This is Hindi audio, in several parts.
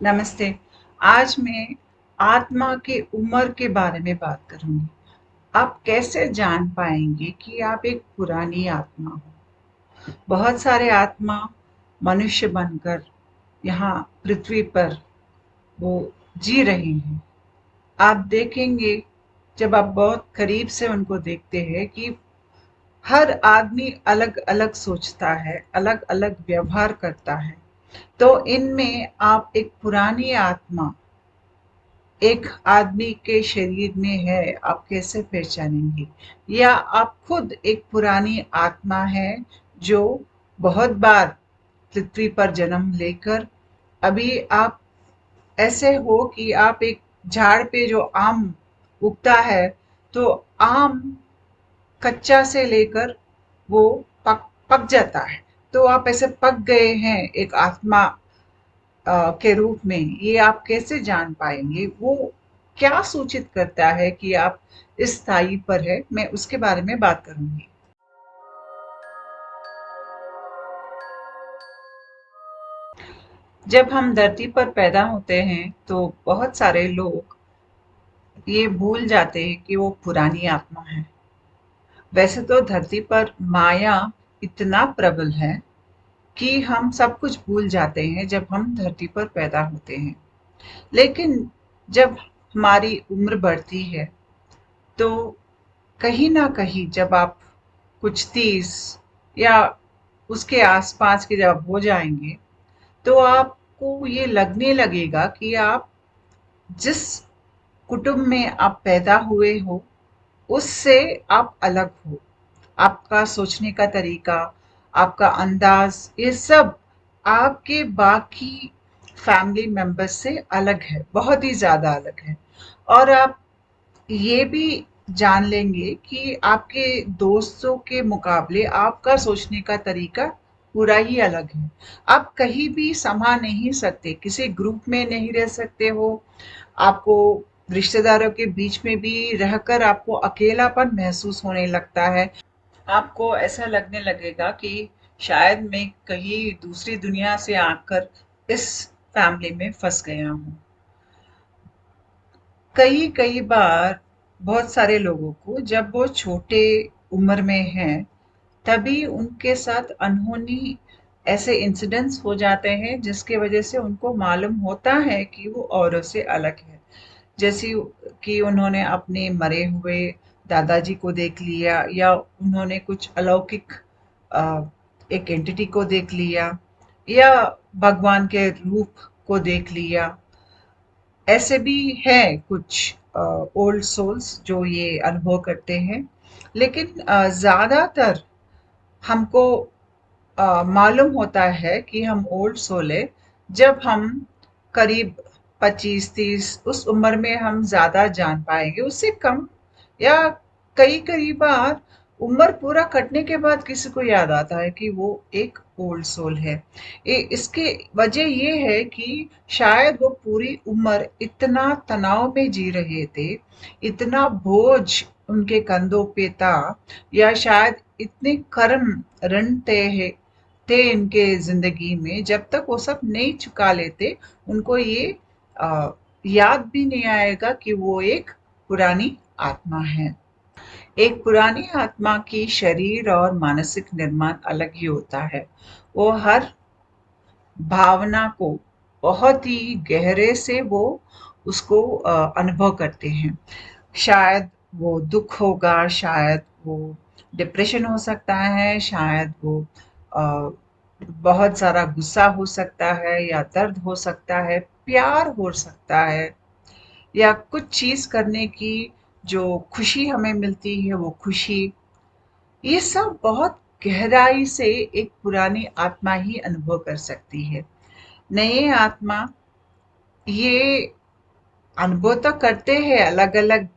नमस्ते। आज मैं आत्मा की उम्र के बारे में बात करूँगी। आप कैसे जान पाएँगे कि आप एक पुरानी आत्मा हो? बहुत सारे आत्मा मनुष्य बनकर यहाँ पृथ्वी पर वो जी रहे हैं। आप देखेंगे जब आप बहुत करीब से उनको देखते हैं कि हर आदमी अलग-अलग सोचता है, अलग-अलग व्यवहार करता है। तो इनमें आप एक पुरानी आत्मा एक आदमी के शरीर में है, आप कैसे पहचानेंगे? या आप खुद एक पुरानी आत्मा है जो बहुत बार पृथ्वी पर जन्म लेकर अभी आप ऐसे हो कि आप एक झाड़ पे जो आम उगता है, तो आम कच्चा से लेकर वो पक पक जाता है। तो आप ऐसे पक गए हैं एक आत्मा के रूप में। ये आप कैसे जान पाएंगे? वो क्या सूचित करता है कि आप इस स्थायी पर है? मैं उसके बारे में बात करूंगी। जब हम धरती पर पैदा होते हैं तो बहुत सारे लोग ये भूल जाते हैं कि वो पुरानी आत्मा है। वैसे तो धरती पर माया इतना प्रबल है कि हम सब कुछ भूल जाते हैं जब हम धरती पर पैदा होते हैं। लेकिन जब हमारी उम्र बढ़ती है तो कहीं न कहीं जब आप कुछ 30 या उसके आसपास के जब हो जाएँगे, तो आपको ये लगने लगेगा कि आप जिस कुटुंब में आप पैदा हुए हो, उससे आप अलग हो। आपका सोचने का तरीका, आपका अंदाज़, ये सब आपके बाकी फैमिली मेंबर्स से अलग है, बहुत ही ज़्यादा अलग है। और आप ये भी जान लेंगे कि आपके दोस्तों के मुकाबले आपका सोचने का तरीका पूरा ही अलग है। आप कहीं भी समा नहीं सकते, किसी ग्रुप में नहीं रह सकते हो। आपको रिश्तेदारों के बीच में भी रहकर आपको अकेलापन महसूस होने लगता है। आपको ऐसा लगने लगेगा कि शायद मैं कहीं दूसरी दुनिया से आकर इस फैमिली में फँस गया हूँ। कई कई बार बहुत सारे लोगों को जब वो छोटे उम्र में हैं तभी उनके साथ अनहोनी ऐसे इंसिडेंट्स हो जाते हैं जिसकी वजह से उनको मालूम होता है कि वो औरों से अलग है। जैसे कि उन्होंने अपने मरे हुए दादाजी को देख लिया या उन्होंने कुछ अलौकिक अ, एक एंटिटी को देख लिया या भगवान के रूप को देख लिया। ऐसे भी हैं कुछ ओल्ड सोल्स जो ये अनुभव करते हैं। लेकिन ज़्यादातर हमको मालूम होता है कि हम ओल्ड सोल है जब हम करीब 25-30 उस उम्र में हम ज़्यादा जान पाएंगे। उससे कम या कई बार उम्र पूरा कटने के बाद किसी को याद आता है कि वो एक ओल्ड सोल है। इसकी वजह ये है कि शायद वो पूरी उम्र इतना तनाव में जी रहे थे, इतना बोझ उनके कंधों पे था, या शायद इतने कर्म ऋण थे इनके जिंदगी में, जब तक वो सब नहीं चुका लेते उनको ये अ, याद भी नहीं आएगा कि वो एक पुरानी आत्मा है। एक पुरानी आत्मा की शरीर और मानसिक निर्माण अलग ही होता है। वो हर भावना को बहुत ही गहरे से वो उसको अनुभव करते हैं। शायद वो दुख होगा, शायद वो डिप्रेशन हो सकता है, शायद वो अ, बहुत सारा गुस्सा हो सकता है या दर्द हो सकता है, प्यार हो सकता है, या कुछ चीज़ करने की जो खुशी हमें मिलती है वो खुशी। ये सब बहुत गहराई से एक पुरानी आत्मा ही अनुभव कर सकती है। नए आत्मा ये अनुभव तो करते हैं अलग-अलग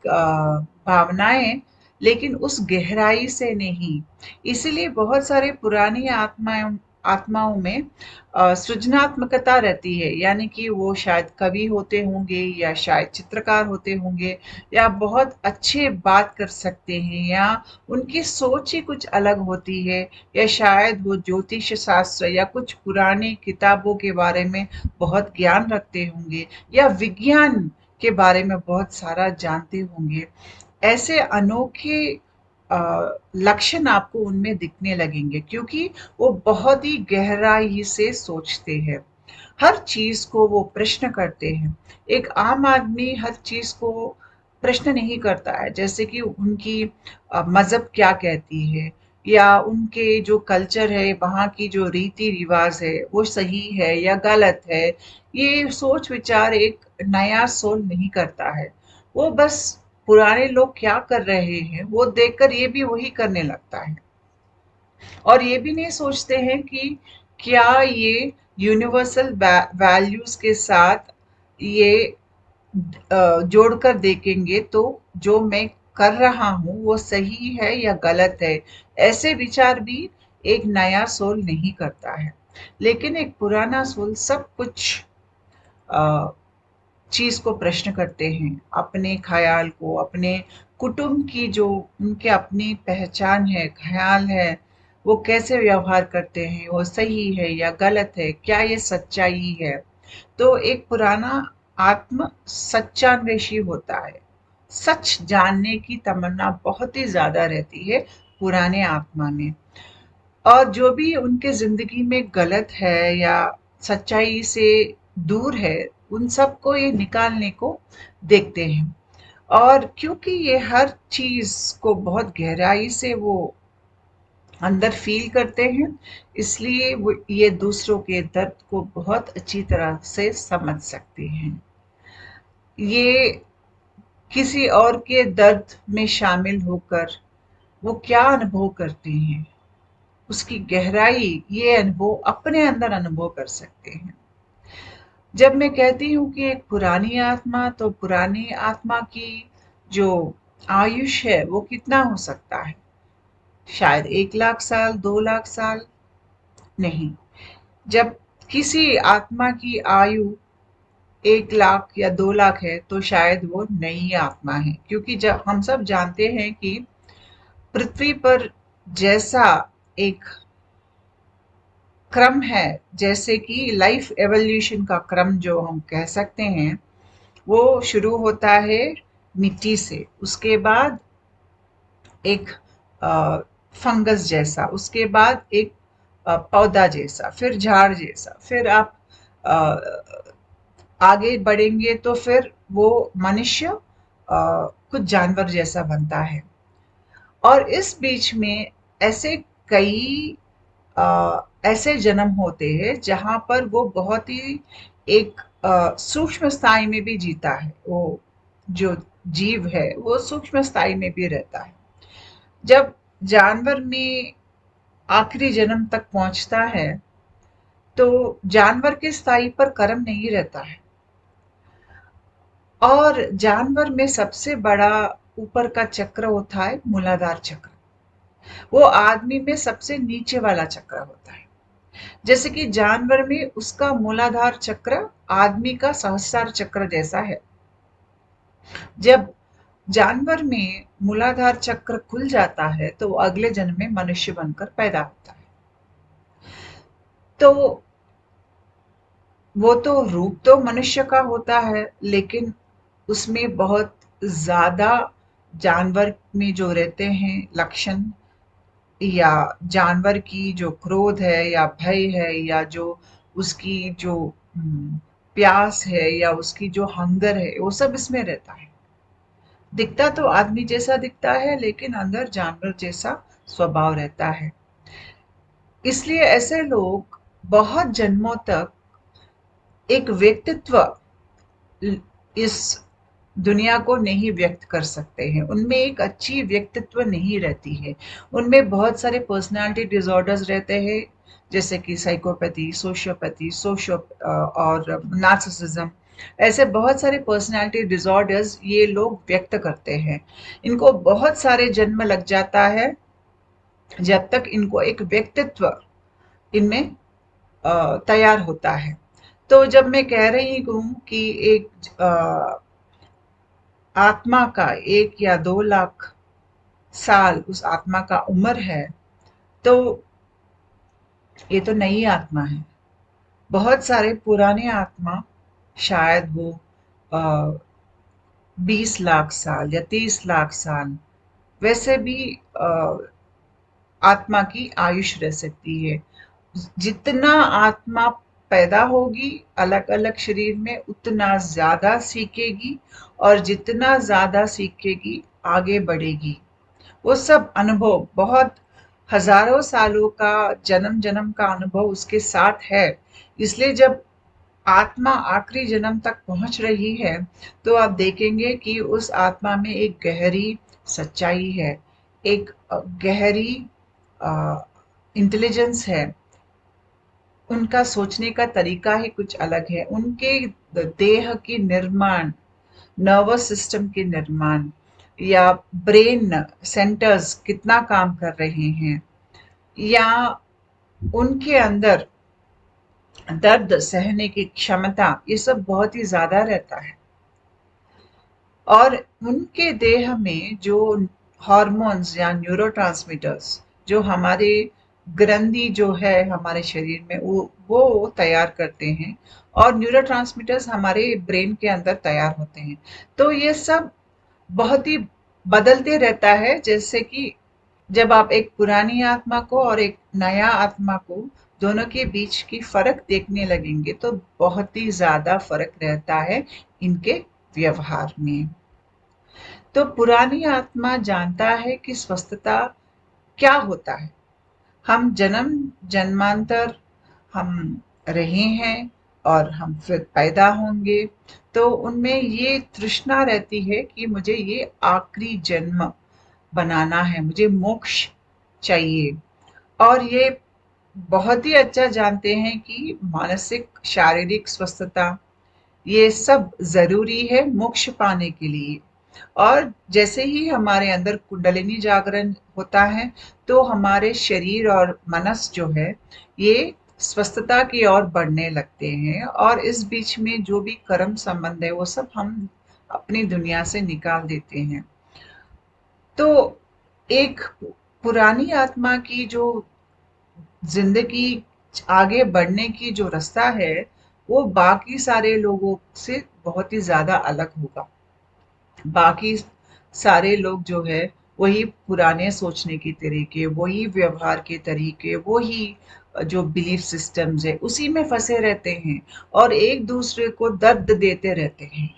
भावनाएं, लेकिन उस गहराई से नहीं। इसीलिए बहुत सारे पुरानी आत्माएं आत्माओं में सृजनात्मकता रहती है, यानी कि वो शायद कवि होते होंगे या शायद चित्रकार होते होंगे या बहुत अच्छे बात कर सकते हैं या उनकी सोच ही कुछ अलग होती है, या शायद वो ज्योतिष शास्त्र या कुछ पुरानी किताबों के बारे में बहुत ज्ञान रखते होंगे या विज्ञान के बारे में बहुत सारा जानते होंगे। ऐसे अनोखे लक्षण आपको उनमें दिखने लगेंगे, क्योंकि वो बहुत ही गहराई से सोचते हैं, हर चीज को वो प्रश्न करते हैं। एक आम आदमी हर चीज को प्रश्न नहीं करता है, जैसे कि उनकी मजहब क्या कहती है या उनके जो कल्चर है, वहाँ की जो रीति रिवाज है वो सही है या गलत है, ये सोच विचार एक नया सोल नहीं करता है। वो बस पुराने लोग क्या कर रहे हैं वो देखकर ये भी वही करने लगता है, और ये भी नहीं सोचते हैं कि क्या ये यूनिवर्सल वैल्यूज के साथ ये जोड़कर देखेंगे तो जो मैं कर रहा हूँ वो सही है या गलत है। ऐसे विचार भी एक नया सोल नहीं करता है, लेकिन एक पुराना सोल सब कुछ चीज को प्रश्न करते हैं, अपने ख्याल को, अपने कुटुंब की जो उनके अपनी पहचान है, ख्याल है, वो कैसे व्यवहार करते हैं, वो सही है या गलत है, क्या ये सच्चाई है। तो एक पुराना आत्म सच्चान्वेषी होता है, सच जानने की तमन्ना बहुत ही ज्यादा रहती है पुराने आत्मा में, और जो भी उनके जिंदगी में गलत है या सच्चाई से दूर है, उन सबको ये निकालने को देखते हैं। और क्योंकि ये हर चीज को बहुत गहराई से वो अंदर फील करते हैं, इसलिए वो ये दूसरों के दर्द को बहुत अच्छी तरह से समझ सकते हैं। ये किसी और के दर्द में शामिल होकर वो क्या अनुभव करते हैं, उसकी गहराई ये अनुभव अपने अंदर अनुभव कर सकते हैं। जब मैं कहती हूँ कि एक पुरानी आत्मा, तो पुरानी आत्मा की जो आयुष है वो कितना हो सकता है? शायद 1 लाख साल, 2 लाख साल नहीं। जब किसी आत्मा की आयु 1 लाख या 2 लाख है तो शायद वो नई आत्मा है, क्योंकि जब हम सब जानते हैं कि पृथ्वी पर जैसा एक क्रम है, जैसे कि लाइफ एवोल्यूशन का क्रम जो हम कह सकते हैं, वो शुरू होता है मिट्टी से, उसके बाद एक फंगस जैसा, उसके बाद एक पौधा जैसा, फिर झाड़ जैसा, फिर आप अ, आगे बढ़ेंगे तो फिर वो मनुष्य कुछ जानवर जैसा बनता है। और इस बीच में ऐसे कई ऐसे जन्म होते हैं जहां पर वो बहुत ही एक सूक्ष्म स्थाई में भी जीता है, वो जो जीव है वो सूक्ष्म स्थाई में भी रहता है। जब जानवर में आखिरी जन्म तक पहुंचता है तो जानवर के स्थाई पर कर्म नहीं रहता है, और जानवर में सबसे बड़ा ऊपर का चक्र होता है मूलाधार चक्र, वो आदमी में सबसे नीचे वाला चक्र होता है। जैसे कि जानवर में उसका मूलाधार चक्र आदमी का सहस्रार चक्र जैसा है। जब जानवर में मूलाधार चक्र खुल जाता है तो वो अगले जन्म में मनुष्य बनकर पैदा होता है। तो वो तो रूप तो मनुष्य का होता है, लेकिन उसमें बहुत ज्यादा जानवर में जो रहते हैं लक्षण, या जानवर की जो क्रोध है या भय है या जो उसकी जो प्यास है या उसकी जो हंगर है, वो सब इसमें रहता है। दिखता तो आदमी जैसा दिखता है, लेकिन अंदर जानवर जैसा स्वभाव रहता है। इसलिए ऐसे लोग बहुत जन्मों तक एक व्यक्तित्व इस दुनिया को नहीं व्यक्त कर सकते हैं, उनमें एक अच्छी व्यक्तित्व नहीं रहती है। उनमें बहुत सारे पर्सनालिटी डिसऑर्डर्स रहते हैं, जैसे कि साइकोपैथी, सोशियोपैथी, और नार्सिसिज्म। ऐसे बहुत सारे पर्सनालिटी डिसऑर्डर्स ये लोग व्यक्त करते हैं। इनको बहुत सारे जन्म लग जाता है जब तक इनको एक व्यक्तित्व इनमें तैयार होता है। तो जब मैं कह रही हूँ कि एक आत्मा का 1 या 2 लाख साल उस आत्मा का उम्र है, तो ये तो नई आत्मा है। बहुत सारे पुराने आत्मा, शायद वो 20 लाख साल या 30 लाख साल वैसे भी आत्मा की आयुष रह सकती है। जितना आत्मा पैदा होगी अलग अलग शरीर में, उतना ज्यादा सीखेगी, और जितना ज्यादा सीखेगी आगे बढ़ेगी। वो सब अनुभव, बहुत हजारों सालों का, जन्म जन्म का अनुभव उसके साथ है। इसलिए जब आत्मा आखिरी जन्म तक पहुंच रही है, तो आप देखेंगे कि उस आत्मा में एक गहरी सच्चाई है, एक गहरी इंटेलिजेंस है। उनका सोचने का तरीका ही कुछ अलग है। उनके देह की निर्माण, नर्वस सिस्टम के निर्माण, या ब्रेन सेंटर्स कितना काम कर रहे हैं, या उनके अंदर दर्द सहने की क्षमता, ये सब बहुत ही ज्यादा रहता है। और उनके देह में जो हार्मोन्स या न्यूरोट्रांसमीटर्स, जो हमारे ग्रंथि जो है हमारे शरीर में, वो तैयार करते हैं, और न्यूरोट्रांसमीटर्स हमारे ब्रेन के अंदर तैयार होते हैं। तो ये सब बहुत ही बदलते रहता है। जैसे कि जब आप एक पुरानी आत्मा को और एक नया आत्मा को, दोनों के बीच की फर्क देखने लगेंगे, तो बहुत ही ज्यादा फर्क रहता है इनके व्यवहार में। तो पुरानी आत्मा जानता है कि स्वस्थता क्या होता है। हम जन्म जन्मांतर हम रहे हैं, और हम फिर पैदा होंगे। तो उनमें ये तृष्णा रहती है कि मुझे ये आखिरी जन्म बनाना है, मुझे मोक्ष चाहिए। और ये बहुत ही अच्छा जानते हैं कि मानसिक शारीरिक स्वस्थता, ये सब जरूरी है मोक्ष पाने के लिए। और जैसे ही हमारे अंदर कुंडलिनी जागरण होता है, तो हमारे शरीर और मनस जो है, ये स्वस्थता की ओर बढ़ने लगते हैं, और इस बीच में जो भी कर्म संबंध है वो सब हम अपनी दुनिया से निकाल देते हैं। तो एक पुरानी आत्मा की जो जिंदगी, आगे बढ़ने की जो रास्ता है, वो बाकी सारे लोगों से बहुत ही ज्यादा अलग होगा। बाकी सारे लोग जो है, वही पुराने सोचने के तरीके, वही व्यवहार के तरीके, वही जो बिलीफ सिस्टम्स है उसी में फंसे रहते हैं, और एक दूसरे को दर्द देते रहते हैं।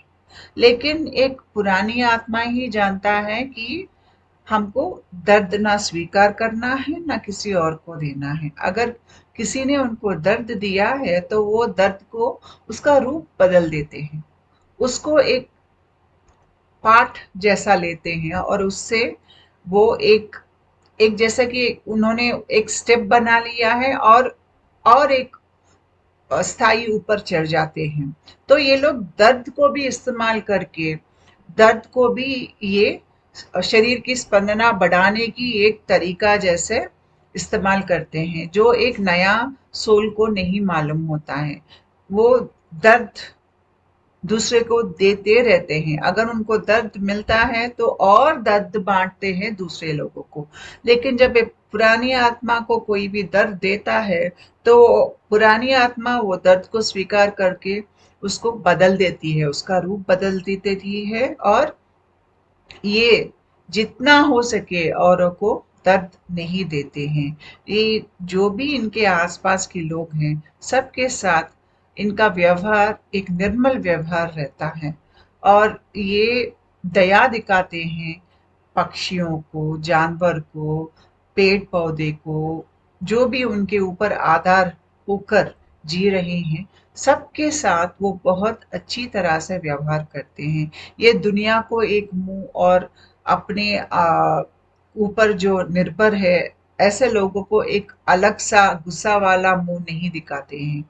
लेकिन एक पुरानी आत्मा ही जानता है कि हमको दर्द ना स्वीकार करना है, ना किसी और को देना है। अगर किसी ने उनको दर्द दिया है, तो वो दर्द को, उसका रूप बदल देते हैं, उसको एक पाठ जैसा लेते हैं, और उससे वो एक एक जैसा कि उन्होंने एक स्टेप बना लिया है, और एक स्थायी ऊपर चढ़ जाते हैं। तो ये लोग दर्द को भी इस्तेमाल करके, दर्द को भी ये शरीर की स्पंदना बढ़ाने की एक तरीका जैसे इस्तेमाल करते हैं, जो एक नया सोल को नहीं मालूम होता है। वो दर्द दूसरे को देते रहते हैं। अगर उनको दर्द मिलता है तो और दर्द बांटते हैं दूसरे लोगों को। लेकिन जब एक पुरानी आत्मा को कोई भी दर्द देता है, तो पुरानी आत्मा वो दर्द को स्वीकार करके उसको बदल देती है, उसका रूप बदल देती है, और ये जितना हो सके औरों को दर्द नहीं देते हैं। ये जो भी इनके आसपास के लोग हैं, सबके साथ इनका व्यवहार एक निर्मल व्यवहार रहता है, और ये दया दिखाते हैं पक्षियों को, जानवर को, पेड़ पौधे को, जो भी उनके ऊपर आधार होकर जी रहे हैं, सबके साथ वो बहुत अच्छी तरह से व्यवहार करते हैं। ये दुनिया को एक मुंह और अपने ऊपर जो निर्भर है, ऐसे लोगों को एक अलग सा गुस्सा वाला मुंह नहीं दिखाते हैं।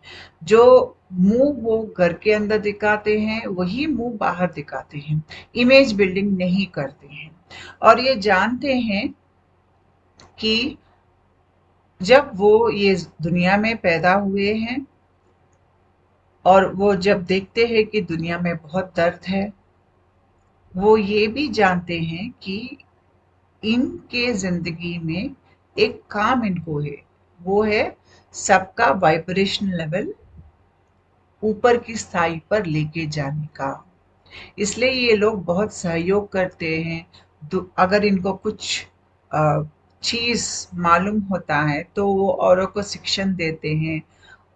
जो मुंह वो घर के अंदर दिखाते हैं, वही मुंह बाहर दिखाते हैं। इमेज बिल्डिंग नहीं करते हैं। और ये जानते हैं कि जब वो ये दुनिया में पैदा हुए हैं और वो जब देखते हैं कि दुनिया में बहुत दर्द है, वो ये भी जानते हैं कि इनके ज़िंदगी में एक काम इनको है, वो है सबका वाइब्रेशन लेवल ऊपर की स्थाई पर लेके जाने का। इसलिए ये लोग बहुत सहयोग करते हैं। अगर इनको कुछ अ, चीज़ मालूम होता है तो वो औरों को शिक्षण देते हैं।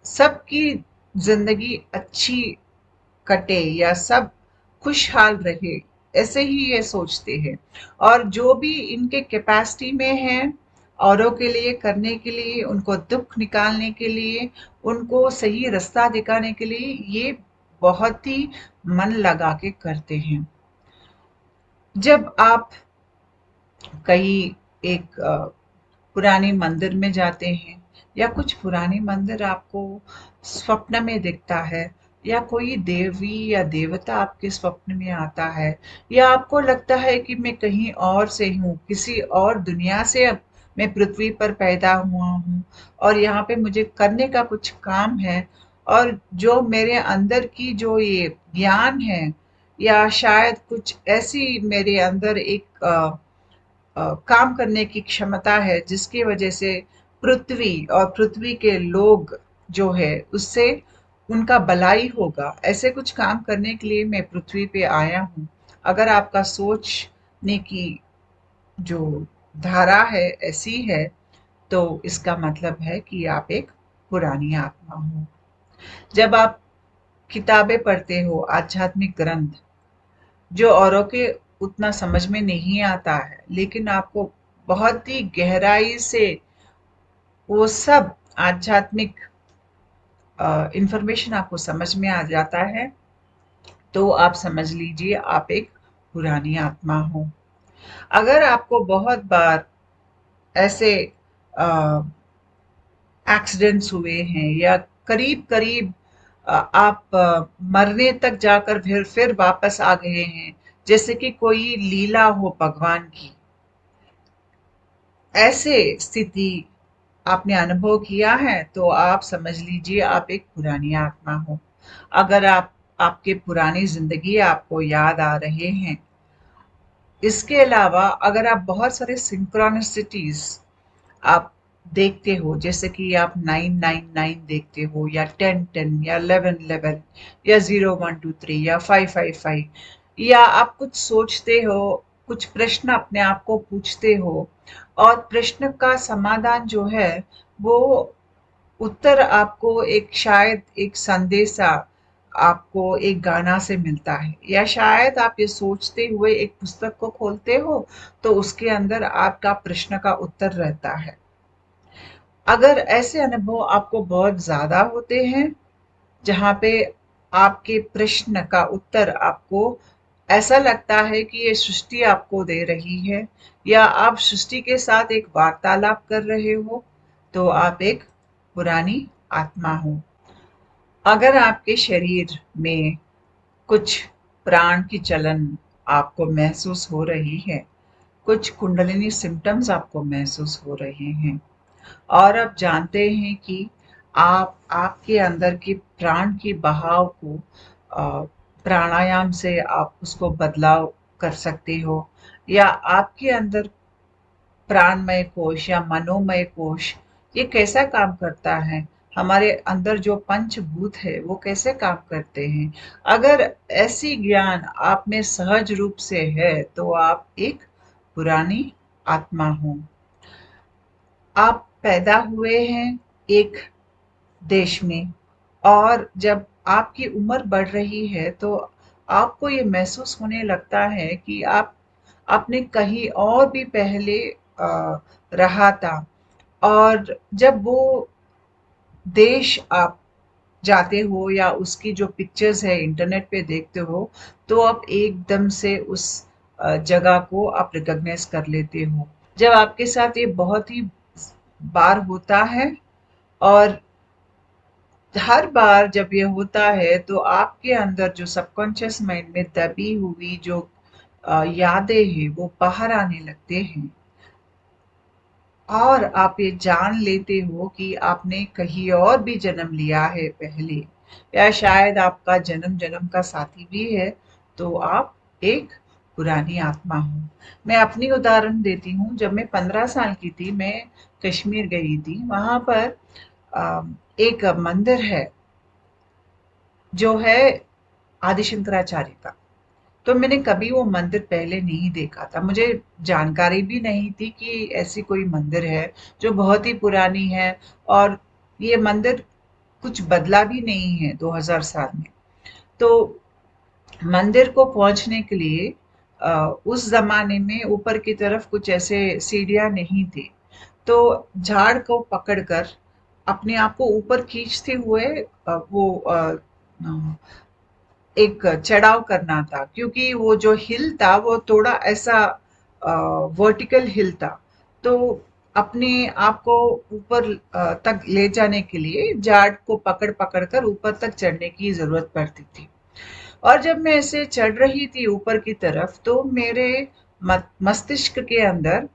सबकी ज़िंदगी अच्छी कटे या सब खुशहाल रहे, ऐसे ही ये सोचते हैं। और जो भी इनके कैपेसिटी में है औरों के लिए करने के लिए, उनको दुख निकालने के लिए, उनको सही रास्ता दिखाने के लिए, ये बहुत ही मन लगा के करते हैं। जब आप कहीं एक पुरानी मंदिर में जाते हैं या कुछ पुरानी मंदिर आपको स्वप्न में दिखता है, या कोई देवी या देवता आपके स्वप्न में आता है, या आपको लगता है कि मैं कहीं और से हूँ, किसी और दुनिया से मैं पृथ्वी पर पैदा हुआ हूँ और यहाँ पे मुझे करने का कुछ काम है, और जो मेरे अंदर की जो ये ज्ञान है, या शायद कुछ ऐसी मेरे अंदर एक काम करने की क्षमता है जिसकी वजह से पृथ्वी और पृथ्वी के लोग जो है उससे उनका भलाई होगा, ऐसे कुछ काम करने के लिए मैं पृथ्वी पे आया हूँ। अगर आपका सोचने की जो धारा है ऐसी है, तो इसका मतलब है कि आप एक पुरानी आत्मा हो। जब आप किताबें पढ़ते हो, आध्यात्मिक ग्रंथ, जो औरों के उतना समझ में नहीं आता है, लेकिन आपको बहुत ही गहराई से वो सब आध्यात्मिक इंफॉर्मेशन आपको समझ में आ जाता है, तो आप समझ लीजिए आप एक पुरानी आत्मा हो। अगर आपको बहुत बार ऐसे एक्सीडेंट्स हुए हैं, या करीब करीब आप मरने तक जाकर फिर वापस आ गए हैं, जैसे कि कोई लीला हो भगवान की, ऐसे स्थिति आपने अनुभव किया है, तो आप समझ लीजिए आप एक पुरानी आत्मा हो। अगर आप आपके पुरानी जिंदगी आपको याद आ रहे हैं, इसके अलावा अगर आप बहुत सारे सिंक्रोनिसिटीज आप देखते हो, जैसे कि आप 999 देखते हो, या 1010, या 1111, या 0123, या 555, या आप कुछ सोचते हो, कुछ प्रश्न अपने आप को पूछते हो, और प्रश्न का समाधान जो है वो उत्तर आपको एक शायद एक संदेशा आपको एक गाना से मिलता है, या शायद आप ये सोचते हुए एक पुस्तक को खोलते हो तो उसके अंदर आपका प्रश्न का उत्तर रहता है। अगर ऐसे अनुभव आपको बहुत ज़्यादा होते हैं, जहाँ पे आपके प्रश्न का उत्तर आपको ऐसा लगता है कि ये सृष्टि आपको दे रही है, या आप सृष्टि के साथ एक वार्तालाप कर रहे हो, तो आप एक पुरानी आत्मा हो। अगर आपके शरीर में कुछ प्राण की चलन आपको महसूस हो रही है, कुछ कुंडलिनी सिम्टम्स आपको महसूस हो रहे हैं, और आप जानते हैं कि आप आपके अंदर की प्राण की बहाव को प्राणायाम से आप उसको बदलाव कर सकते हो, या आपके अंदर प्राणमय कोश या मनोमय कोश ये कैसा काम करता है, हमारे अंदर जो पंचभूत है वो कैसे काम करते हैं, अगर ऐसी ज्ञान आप में सहज रूप से है, तो आप एक पुरानी आत्मा हो। आप पैदा हुए हैं एक देश में, और जब आपकी उम्र बढ़ रही है तो आपको ये महसूस होने लगता है कि आप आपने कहीं और भी पहले रहा था, और जब वो देश आप जाते हो या उसकी जो पिक्चर्स है इंटरनेट पे देखते हो, तो आप एकदम से उस जगह को आप रिकॉग्नाइज कर लेते हो। जब आपके साथ ये बहुत ही बार होता है, और हर बार जब ये होता है तो आपके अंदर जो सबकॉन्शियस माइंड में दबी हुई जो यादें हैं वो बाहर आने लगते हैं। और आप ये जान लेते हो कि आपने कहीं और भी जन्म लिया है पहले, या शायद आपका जन्म जन्म का साथी भी है, तो आप एक पुरानी आत्मा हो। मैं अपनी उदाहरण देती हूँ। जब मैं 15 साल की थी, मैं कश्मीर गई थी। वहां पर एक मंदिर है जो है आदि शंकराचार्य का। तो मैंने कभी वो मंदिर पहले नहीं देखा था। मुझे जानकारी भी नहीं थी कि ऐसी कोई मंदिर है जो बहुत ही पुरानी है, और ये मंदिर कुछ बदला भी नहीं है 2000 साल में। तो मंदिर को पहुंचने के लिए उस जमाने में ऊपर की तरफ कुछ ऐसे सीढ़ियां नहीं थी। तो झाड़ को पकड़कर अपने आप को ऊपर खींचते हुए एक चढ़ाव करना था, क्योंकि वो जो हिल था वो थोड़ा ऐसा वर्टिकल हिल था। तो अपने आप को ऊपर तक ले जाने के लिए जाड़ को पकड़ पकड़ कर ऊपर तक चढ़ने की जरूरत पड़ती थी। और जब मैं ऐसे चढ़ रही थी ऊपर की तरफ, तो मेरे मस्तिष्क के अंदर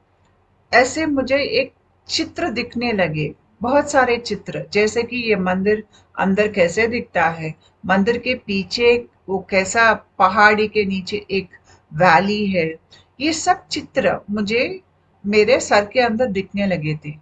ऐसे मुझे एक चित्र दिखने लगे, बहुत सारे चित्र, जैसे कि ये मंदिर अंदर कैसे दिखता है, मंदिर के पीछे वो कैसा, पहाड़ी के नीचे एक वैली है। ये सब चित्र मुझे मेरे सर के अंदर दिखने लगे थे।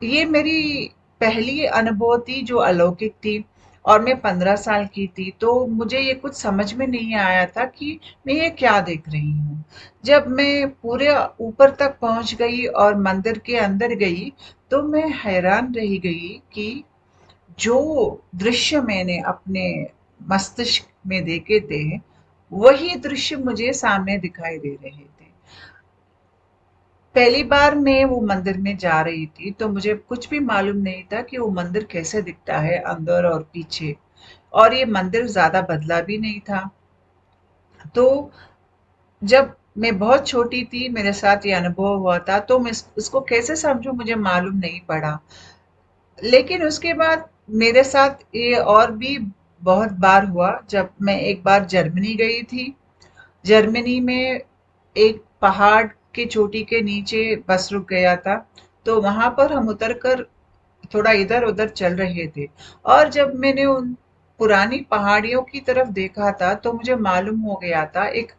ये मेरी पहली अनुभूति जो अलौकिक थी, और मैं 15 साल की थी, तो मुझे ये कुछ समझ में नहीं आया था कि मैं ये क्या देख रही हूँ। जब मैं पूरे ऊपर तक पहुंच गई और मंदिर के अंदर गई, तो मैं हैरान रह गई कि जो दृश्य मैंने अपने मस्तिष्क में देखे थे, वही दृश्य मुझे सामने दिखाई दे रहे थे। पहली बार मैं वो मंदिर में जा रही थी, तो मुझे कुछ भी मालूम नहीं था कि वो मंदिर कैसे दिखता है अंदर और पीछे। और ये मंदिर ज्यादा बदला भी नहीं था। तो जब मैं बहुत छोटी थी, मेरे साथ ये अनुभव हुआ था, तो मैं इसको कैसे समझूं मुझे मालूम नहीं पड़ा। लेकिन उसके बाद मेरे साथ ये और भी बहुत बार हुआ। जब मैं एक बार जर्मनी गई थी, जर्मनी में एक पहाड़ की चोटी के नीचे बस रुक गया था। तो वहां पर हम उतर कर थोड़ा इधर उधर चल रहे थे, और जब मैंने उन पुरानी पहाड़ियों की तरफ देखा था, तो मुझे मालूम हो गया था, एक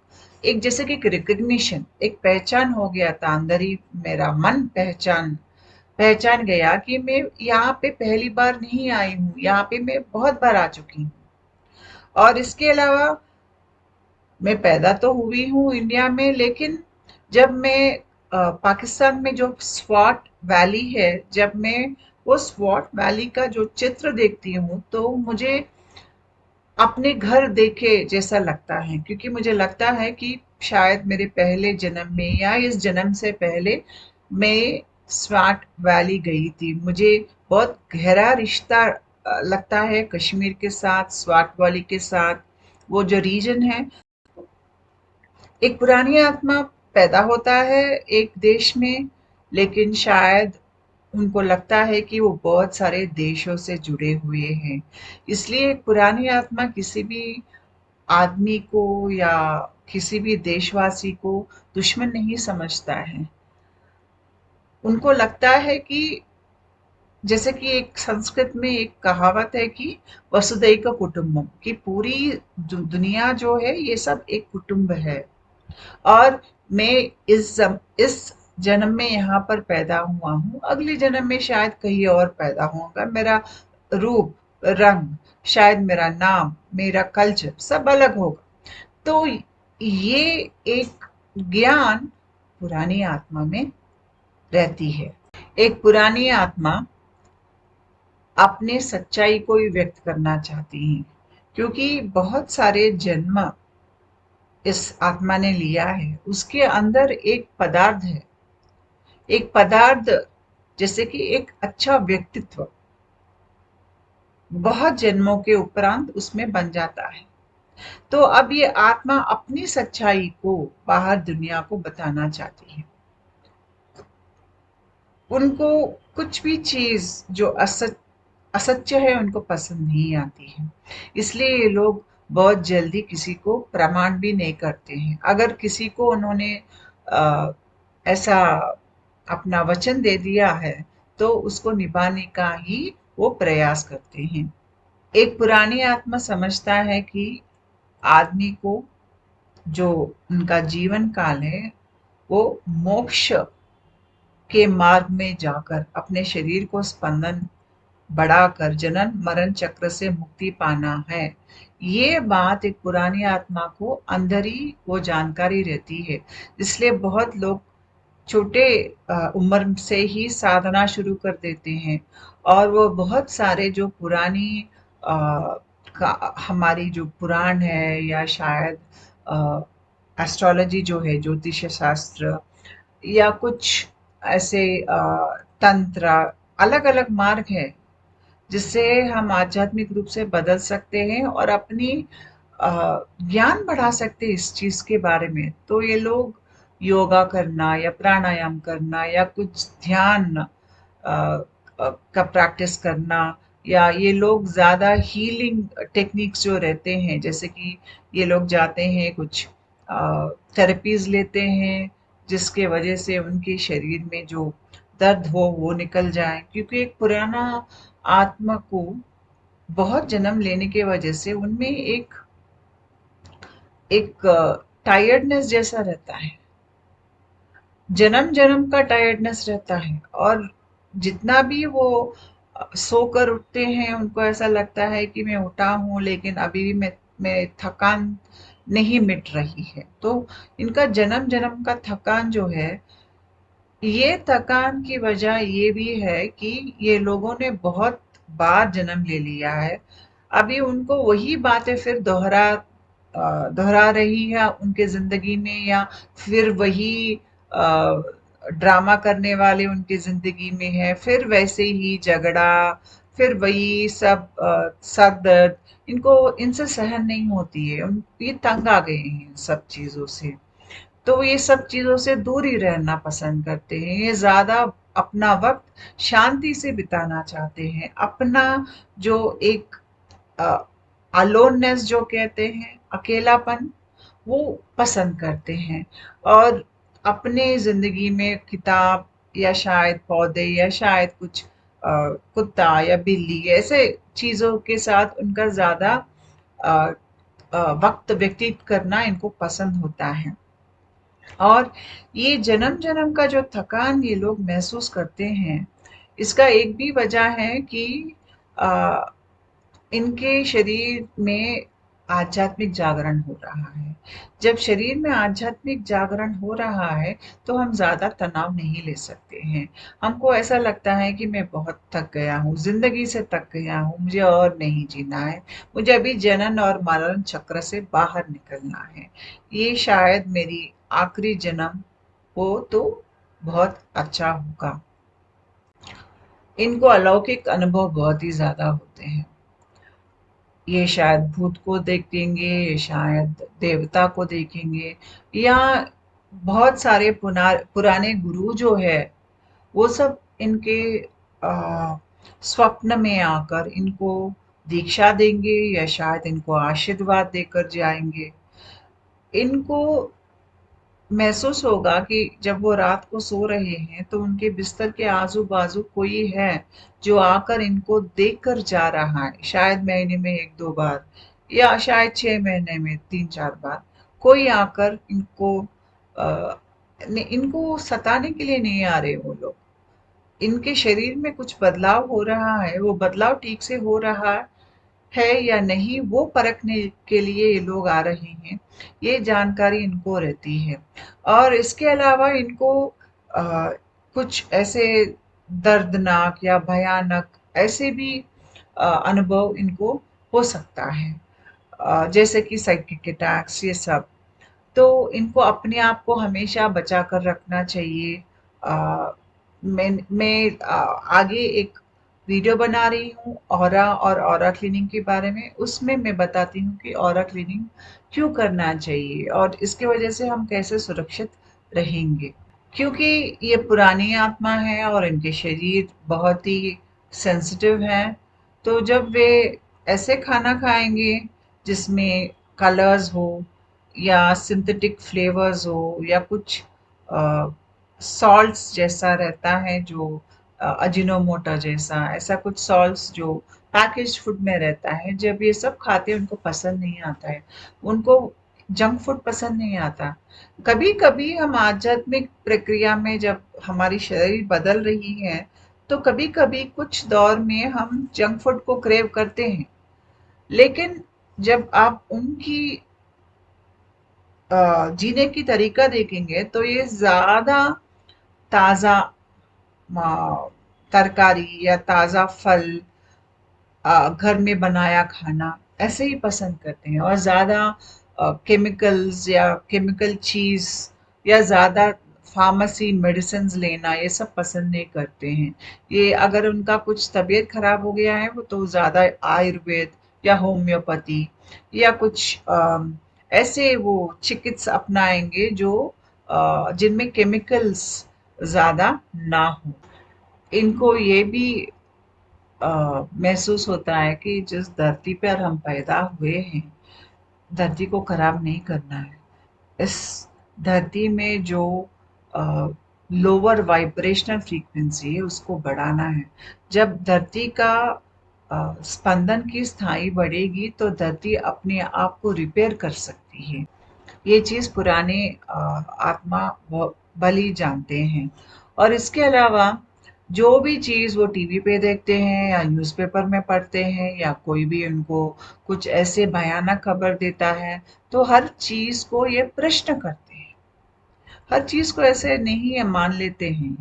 एक जैसे कि एक रिकग्निशन, एक पहचान हो गया था अंदर ही। मेरा मन पहचान पहचान गया कि मैं यहाँ पे पहली बार नहीं आई हूँ, यहाँ पे मैं बहुत बार आ चुकी हूँ। और इसके अलावा मैं पैदा तो हुई हूँ इंडिया में, लेकिन जब मैं पाकिस्तान में जो स्वाट वैली है, जब मैं वो स्वाट वैली का जो चित्र देखती हूँ, तो मुझे अपने घर देखे जैसा लगता है, क्योंकि मुझे लगता है कि शायद मेरे पहले जन्म में या इस जन्म से पहले मैं स्वाट वैली गई थी। मुझे बहुत गहरा रिश्ता लगता है कश्मीर के साथ, स्वाट वैली के साथ। वो जो रीजन है, एक पुरानी आत्मा पैदा होता है एक देश में, लेकिन शायद उनको लगता है कि वो बहुत सारे देशों से जुड़े हुए हैं। इसलिए एक पुरानी आत्मा किसी भी आदमी को या किसी भी देशवासी को दुश्मन नहीं समझता है। उनको लगता है कि जैसे कि एक संस्कृत में एक कहावत है कि वसुधैव कुटुंबम, कि पूरी दुनिया जो है ये सब एक कुटुंब है। और मैं इस जन्म में यहाँ पर पैदा हुआ हूँ, अगले जन्म में शायद कहीं और पैदा होगा। मेरा रूप, रंग, शायद मेरा नाम, मेरा कल्चर सब अलग होगा। तो ये एक ज्ञान पुरानी आत्मा में रहती है। एक पुरानी आत्मा अपने सच्चाई को ही व्यक्त करना चाहती है, क्योंकि बहुत सारे जन्म इस आत्मा ने लिया है। उसके अंदर एक पदार्थ है, एक पदार्थ, जैसे कि एक अच्छा व्यक्तित्व बहुत जन्मों के उपरांत उसमें बन जाता है। तो अब ये आत्मा अपनी सच्चाई को बाहर दुनिया को बताना चाहती है। उनको कुछ भी चीज जो असत्य है उनको पसंद नहीं आती है। इसलिए ये लोग बहुत जल्दी किसी को प्रमाण भी नहीं करते हैं। अगर किसी को उन्होंने ऐसा अपना वचन दे दिया है तो उसको निभाने का ही वो प्रयास करते हैं। एक पुरानी आत्मा समझता है कि आदमी को जो उनका जीवन काल है वो मोक्ष के मार्ग में जाकर अपने शरीर को स्पंदन बढ़ाकर जनन मरण चक्र से मुक्ति पाना है। ये बात एक पुरानी आत्मा को अंदर ही वो जानकारी रहती है। इसलिए बहुत लोग छोटे उम्र से ही साधना शुरू कर देते हैं और वो बहुत सारे जो पुरानी अ, हमारी जो पुराण है या शायद एस्ट्रोलॉजी जो है ज्योतिष शास्त्र या कुछ ऐसे तंत्र अलग अलग मार्ग है जिससे हम आध्यात्मिक रूप से बदल सकते हैं और अपनी ज्ञान बढ़ा सकते हैं इस चीज के बारे में। तो ये लोग योगा करना या प्राणायाम करना या कुछ ध्यान का प्रैक्टिस करना या ये लोग ज्यादा हीलिंग टेक्निक्स जो रहते हैं जैसे कि ये लोग जाते हैं कुछ थेरेपीज लेते हैं जिसके वजह से उनके शरीर में जो दर्द हो वो निकल जाए, क्योंकि एक पुराना आत्मा को बहुत जन्म लेने की वजह से उनमें एक एक टायर्डनेस जैसा रहता है, जन्म जन्म का टायर्डनेस रहता है। और जितना भी वो सोकर उठते हैं उनको ऐसा लगता है कि मैं उठा हूँ लेकिन अभी भी मैं थकान नहीं मिट रही है। तो इनका जन्म जन्म का थकान जो है, ये थकान की वजह ये भी है कि ये लोगों ने बहुत बार जन्म ले लिया है। अभी उनको वही बातें फिर दोहरा रही है उनके जिंदगी में, या फिर वही ड्रामा करने वाले उनकी जिंदगी में है, फिर वैसे ही झगड़ा, फिर वही सब सर दर्द। इनको इनसे सहन नहीं होती है, ये तंग आ गए हैं इन सब चीजों से। तो वो ये सब चीजों से दूर ही रहना पसंद करते हैं। ये ज्यादा अपना वक्त शांति से बिताना चाहते हैं। अपना जो एक अलोननेस जो कहते हैं, अकेलापन, वो पसंद करते हैं। और अपने जिंदगी में किताब या शायद पौधे या शायद कुछ कुत्ता या बिल्ली ऐसे चीजों के साथ उनका ज्यादा अ, वक्त व्यतीत करना इनको पसंद होता है। और ये जन्म जन्म का जो थकान ये लोग महसूस करते हैं, इसका एक भी वजह है कि आ, इनके शरीर में आध्यात्मिक जागरण हो रहा है। जब शरीर में आध्यात्मिक जागरण हो रहा है तो हम ज्यादा तनाव नहीं ले सकते हैं। हमको ऐसा लगता है कि मैं बहुत थक गया हूँ, जिंदगी से थक गया हूँ, मुझे और नहीं जीना है, मुझे अभी जनन और मरण चक्र से बाहर निकलना है, ये शायद मेरी आखिरी जन्म हो तो बहुत अच्छा होगा। इनको अलौकिक अनुभव बहुत ही ज्यादा होते हैं। ये शायद भूत को देखेंगे, ये शायद देवता को देखेंगे, या बहुत सारे पुराने गुरु जो है वो सब इनके स्वप्न में आकर इनको दीक्षा देंगे या शायद इनको आशीर्वाद देकर जाएंगे। इनको महसूस होगा कि जब वो रात को सो रहे हैं तो उनके बिस्तर के आजू बाजू कोई है जो आकर इनको देख कर जा रहा है, शायद महीने में एक दो बार या शायद 6 महीने में 3 4 बार कोई आकर इनको इनको सताने के लिए नहीं आ रहे वो लोग। इनके शरीर में कुछ बदलाव हो रहा है, वो बदलाव ठीक से हो रहा है या नहीं वो परखने के लिए ये लोग आ रहे हैं, ये जानकारी इनको रहती है। और इसके अलावा इनको कुछ ऐसे दर्दनाक या भयानक ऐसे भी अनुभव इनको हो सकता है, जैसे कि साइकिक अटैक्स ये सब। तो इनको अपने आप को हमेशा बचा कर रखना चाहिए। अ, मैं आगे एक वीडियो बना रही हूँ ऑरा और ऑरा क्लीनिंग के बारे में, उसमें मैं बताती हूँ कि ऑरा क्लीनिंग क्यों करना चाहिए और इसके वजह से हम कैसे सुरक्षित रहेंगे। क्योंकि ये पुरानी आत्मा है और इनके शरीर बहुत ही सेंसिटिव हैं, तो जब वे ऐसे खाना खाएंगे जिसमें कलर्स हो या सिंथेटिक फ्लेवर्स हो या कुछ सॉल्ट्स जैसा रहता है, जो अजिनोमोटो जैसा, ऐसा कुछ सॉल्ट्स जो पैकेज्ड फूड में रहता है, जब ये सब खाते हैं उनको पसंद नहीं आता है। उनको जंक फूड पसंद नहीं आता। कभी-कभी हम आध्यात्मिक प्रक्रिया में जब हमारी शरीर बदल रही है, तो कभी-कभी कुछ दौर में हम जंक फूड को क्रेव करते हैं। लेकिन जब आप उनकी जीने की तरीका देखेंगे तो ये ज़्यादा ताज़ा तरकारी या ताज़ा फल, घर में बनाया खाना ऐसे ही पसंद करते हैं, और ज़्यादा केमिकल्स या केमिकल चीज़ या ज़्यादा फार्मेसी मेडिसिन्स लेना ये सब पसंद नहीं करते हैं। ये अगर उनका कुछ तबीयत खराब हो गया है वो तो ज़्यादा आयुर्वेद या होम्योपैथी या कुछ ऐसे वो चिकित्सा अपनाएंगे जो जिनमें केमिकल्स ज़्यादा ना हो। इनको ये भी महसूस होता है कि जिस धरती पर हम पैदा हुए हैं, धरती को खराब नहीं करना है। इस धरती में जो लोअर वाइब्रेशनल फ्रीक्वेंसी है उसको बढ़ाना है। जब धरती का स्पंदन की स्थाई बढ़ेगी तो धरती अपने आप को रिपेयर कर सकती है। ये चीज़ पुराने आत्मा बलि जानते हैं। और इसके अलावा जो भी चीज़ वो टीवी पे देखते हैं या न्यूज़पेपर में पढ़ते हैं या कोई भी उनको कुछ ऐसे भयानक खबर देता है, तो हर चीज़ को ये प्रश्न करते हैं। हर चीज़ को ऐसे नहीं मान लेते हैं।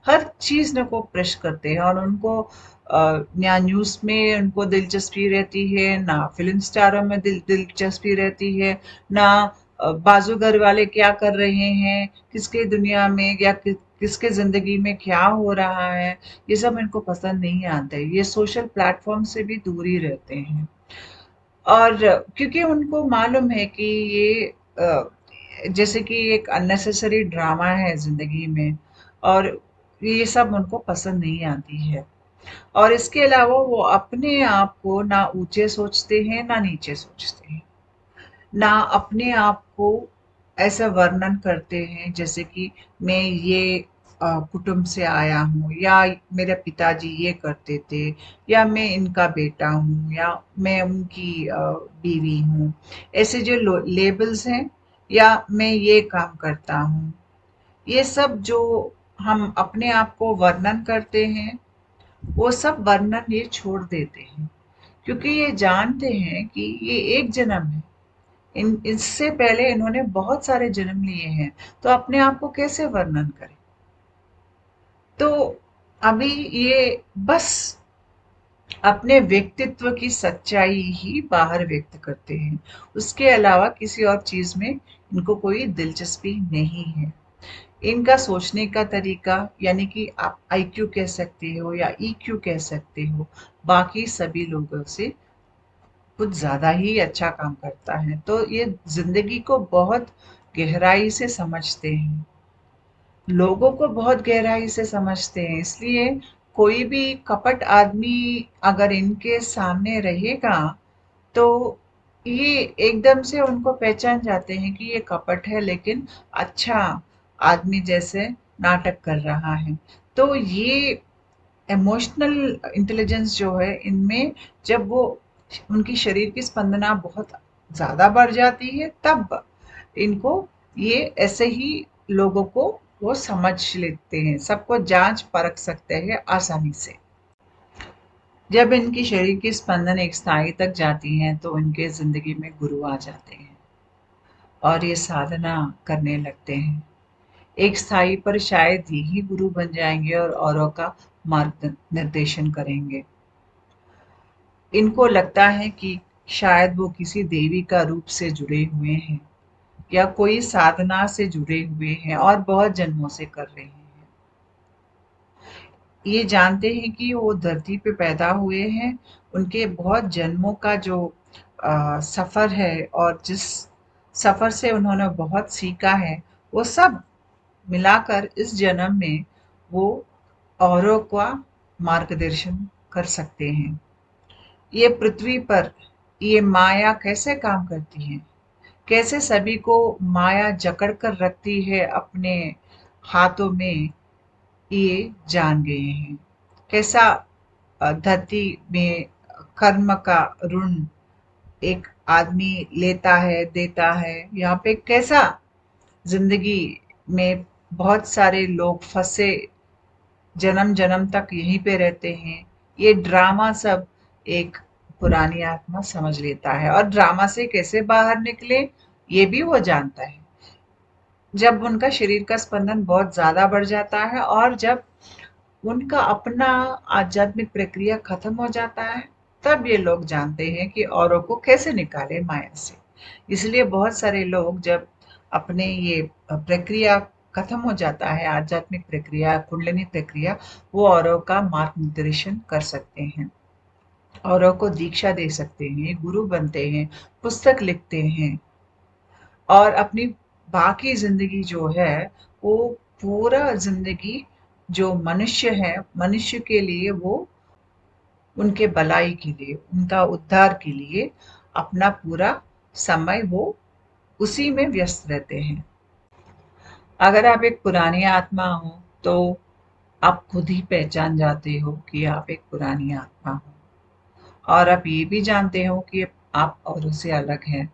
हर चीज़ न को प्रश्न करते हैं, और उनको ना न्यूज़ में उनको दिलचस्पी रहती है, ना फ़िल्म स्टारों में दिलचस्पी रहती है, ना बाजू घर वाले क्या कर रहे हैं, किसके दुनिया में या किसके ज़िंदगी में क्या हो रहा है, ये सब इनको पसंद नहीं आता है। ये सोशल प्लेटफ़ॉर्म से भी दूर ही रहते हैं। और क्योंकि उनको मालूम है कि ये जैसे कि एक अननेसेसरी ड्रामा है ज़िंदगी में, और ये सब उनको पसंद नहीं आती है। और इसके अलावा वो अपने आप को ना ऊँचे सोचते हैं, ना नीचे सोचते हैं। ना अपने आप को ऐसा वर्णन करते हैं जैसे कि मैं ये कुटुंब से आया हूँ, या मेरे पिताजी ये करते थे, या मैं इनका बेटा हूँ, या मैं उनकी बीवी हूँ। ऐसे जो लेबल्स हैं, या मैं ये काम करता हूँ, ये सब जो हम अपने आप को वर्णन करते हैं, वो सब वर्णन ये छोड़ देते हैं, क्योंकि ये जानते हैं कि ये एक जन्म है। इन इससे पहले इन्होंने बहुत सारे जन्म लिए हैं, तो अपने आप को कैसे वर्णन करें? तो अभी ये बस अपने व्यक्तित्व की सच्चाई ही बाहर व्यक्त करते हैं। उसके अलावा किसी और चीज़ में इनको कोई दिलचस्पी नहीं है। इनका सोचने का तरीका, यानी कि आप आईक्यू कह सकते हो या ईक्यू कह सकते हो, बाकी सभी लोगों से कुछ ज़्यादा ही अच्छा काम करता है। तो ये ज़िंदगी को बहुत गहराई से समझते हैं, लोगों को बहुत गहराई से समझते हैं, इसलिए कोई भी कपट आदमी अगर इनके सामने रहेगा, तो ये एकदम से उनको पहचान जाते हैं कि ये कपट है, लेकिन अच्छा आदमी जैसे नाटक कर रहा है। तो ये इमोशनल इंटेलिजेंस जो है इनमें, जब वो उनकी शरीर की स्पंदना बहुत ज़्यादा बढ़ जाती है, तब इनको ये ऐसे ही लोगों को वो समझ लेते हैं, सबको जांच परख सकते हैं आसानी से। जब इनकी शरीर की स्पंदन एक स्थाई तक जाती हैं तो इनके ज़िंदगी में गुरु आ जाते हैं और ये साधना करने लगते हैं। एक स्थाई पर शायद यही गुरु बन जाएंगे और औरों का मार्ग निर्देशन करेंगे। इनको लगता है कि शायद वो किसी देवी का रूप से जुड़े हुए हैं, या कोई साधना से जुड़े हुए हैं और बहुत जन्मों से कर रहे हैं। ये जानते हैं कि वो धरती पे पैदा हुए हैं, उनके बहुत जन्मों का जो सफ़र है, और जिस सफ़र से उन्होंने बहुत सीखा है, वो सब मिलाकर इस जन्म में वो औरों का मार्गदर्शन कर सकते हैं। ये पृथ्वी पर ये माया कैसे काम करती है, कैसे सभी को माया जकड़ कर रखती है अपने हाथों में ये जान गए हैं। कैसा धरती में कर्म का ऋण एक आदमी लेता है देता है, यहाँ पे कैसा जिंदगी में बहुत सारे लोग फंसे जन्म जन्म तक यहीं पे रहते हैं। ये ड्रामा सब एक पुरानी आत्मा समझ लेता है, और ड्रामा से कैसे बाहर निकले ये भी वो जानता है। जब उनका शरीर का स्पंदन बहुत ज्यादा बढ़ जाता है और जब उनका अपना आध्यात्मिक प्रक्रिया खत्म हो जाता है, तब ये लोग जानते हैं कि औरों को कैसे निकाले माया से। इसलिए बहुत सारे लोग जब अपने ये प्रक्रिया खत्म हो जाता है, आध्यात्मिक प्रक्रिया, कुंडलिनी प्रक्रिया, वो औरों का मार्गदर्शन कर सकते हैं, औरों को दीक्षा दे सकते हैं, गुरु बनते हैं, पुस्तक लिखते हैं, और अपनी बाकी जिंदगी जो है वो पूरा जिंदगी जो मनुष्य है, मनुष्य के लिए वो उनके भलाई के लिए, उनका उद्धार के लिए अपना पूरा समय वो उसी में व्यस्त रहते हैं। अगर आप एक पुरानी आत्मा हो तो आप खुद ही पहचान जाते हो कि आप एक पुरानी आत्मा हो, और आप ये भी जानते हो कि आप औरों से अलग हैं।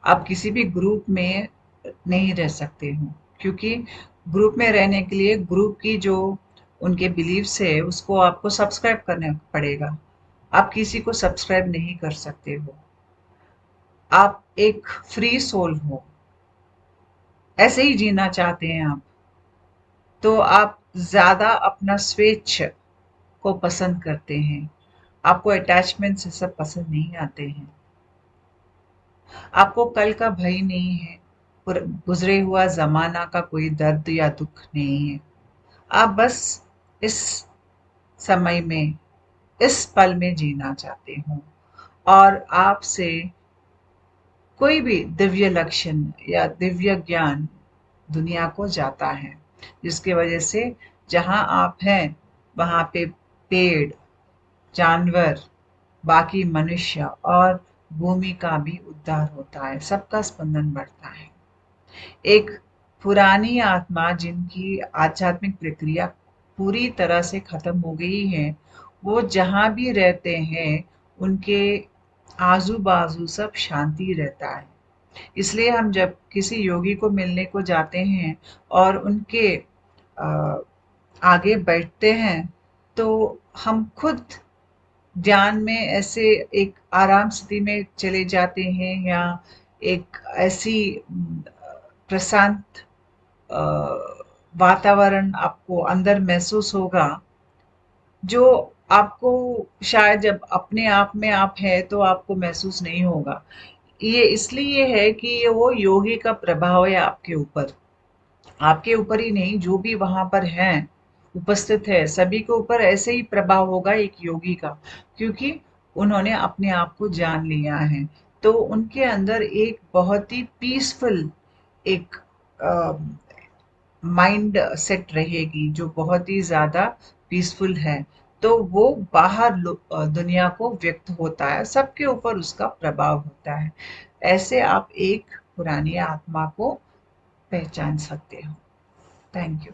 आप किसी भी ग्रुप में नहीं रह सकते हो, क्योंकि ग्रुप में रहने के लिए ग्रुप की जो उनके बिलीव्स है उसको आपको सब्सक्राइब करना पड़ेगा। आप किसी को सब्सक्राइब नहीं कर सकते हो। आप एक फ्री सोल हो, ऐसे ही जीना चाहते हैं आप, तो आप ज्यादा अपना स्वेच्छ को पसंद करते हैं। आपको अटैचमेंट से सब पसंद नहीं आते हैं। आपको कल का भय नहीं है, गुजरे हुआ जमाना का कोई दर्द या दुख नहीं है। आप बस इस समय में, इस पल में जीना चाहते हो, और आपसे कोई भी दिव्य लक्षण या दिव्य ज्ञान दुनिया को जाता है, जिसकी वजह से जहां आप हैं वहां पे पेड़, जानवर, बाकी मनुष्य और भूमि का भी उद्धार होता है, सबका स्पंदन बढ़ता है। एक पुरानी आत्मा जिनकी आध्यात्मिक प्रक्रिया पूरी तरह से खत्म हो गई है, वो जहां भी रहते हैं उनके आजू बाजू सब शांति रहता है। इसलिए हम जब किसी योगी को मिलने को जाते हैं और उनके अ, आगे बैठते हैं, तो हम खुद ध्यान में ऐसे एक आराम स्थिति में चले जाते हैं, या एक ऐसी प्रशांत अ, वातावरण आपको अंदर महसूस होगा, जो आपको शायद जब अपने आप में आप है तो आपको महसूस नहीं होगा। ये इसलिए है कि ये वो योगी का प्रभाव है आपके ऊपर। आपके ऊपर ही नहीं, जो भी वहां पर हैं, उपस्थित है, सभी के ऊपर ऐसे ही प्रभाव होगा एक योगी का, क्योंकि उन्होंने अपने आप को जान लिया है। तो उनके अंदर एक बहुत ही पीसफुल एक माइंड सेट रहेगी, जो बहुत ही ज्यादा पीसफुल है। तो वो बाहर दुनिया को व्यक्त होता है, सबके ऊपर उसका प्रभाव होता है। ऐसे आप एक पुरानी आत्मा को पहचान सकते हो। Thank you.